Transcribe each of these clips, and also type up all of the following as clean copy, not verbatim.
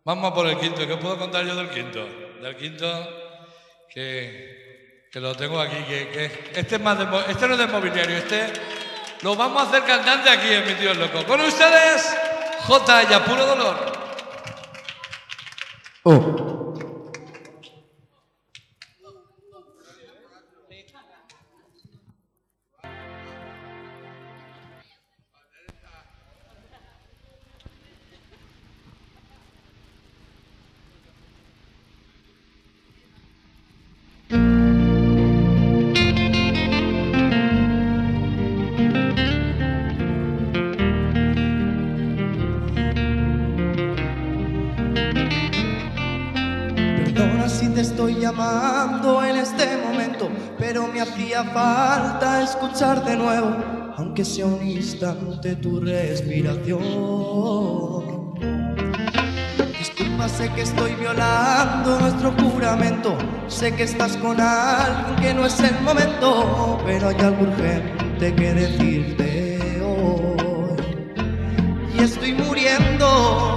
Vamos a por el quinto. ¿Qué puedo contar yo del quinto? Del quinto que lo tengo aquí. Este es más este no es de mobiliario. Este lo vamos a hacer cantante aquí en Mi Tío el Loco. Con ustedes, J. y a puro dolor. Perdona si te estoy llamando en este momento, pero me hacía falta escuchar de nuevo, aunque sea un instante, tu respiración. Disculpa, sé que estoy violando nuestro juramento, sé que estás con alguien que no es el momento, pero hay algo urgente que decirte hoy. Y estoy muriendo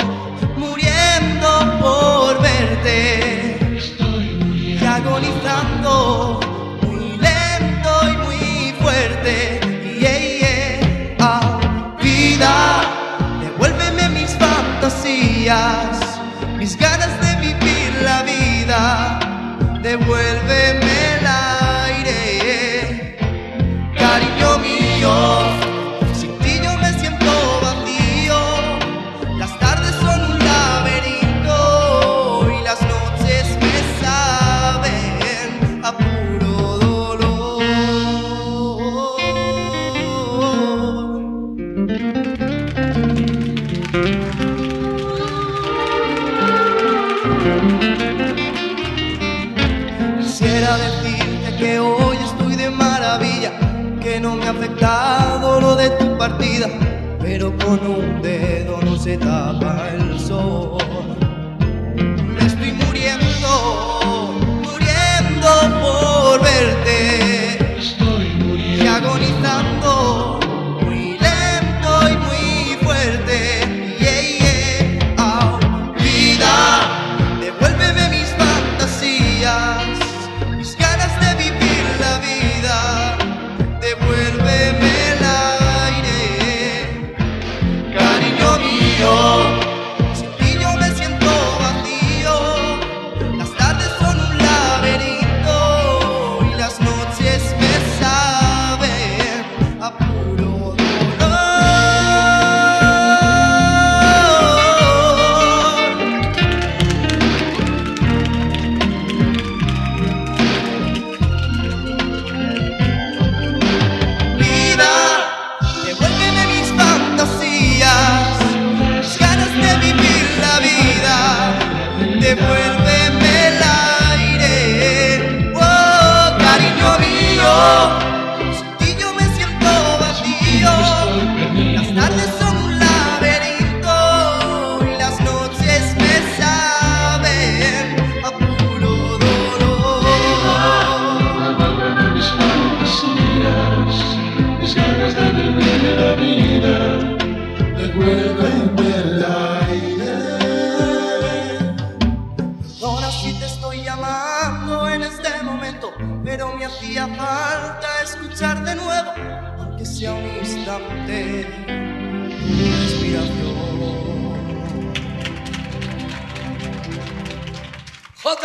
por verte, y agonizando muy lento y muy fuerte. Vida, devuélveme mis fantasías, mis ganas de vivir la vida, devuélveme el aire, cariño mío. Sin ti yo me siento vacío, las tardes son un laberinto y las noches me saben a puro dolor. Quisiera decirte que hoy estoy de maravilla, que no me ha afectado lo de tu partida, pero con un dedo no se tapa el sol. Me estoy muriendo por verte, y agonizando muy lento y muy fuerte. Vida, devuélveme mis fantasías, mis ganas de vivir la vida, devuélveme el aire, cariño mío. Sin ti yo me siento vacío, las tardes son un laberinto y las noches me saben a puro dolor. Vida, devuélveme mis fantasías, mis ganas de vivir la vida, devuélveme el aire, oh, cariño mío. Sin ti yo me siento vacío, las tardes son un laberinto y las noches me saben a puro dolor. Mis fantasías, mis ganas de vivir la vida, devuélveme el aire. Perdona si te estoy llamando en este momento, pero me hacía falta escuchar de nuevo, aunque sea un instante, tu respiración. J.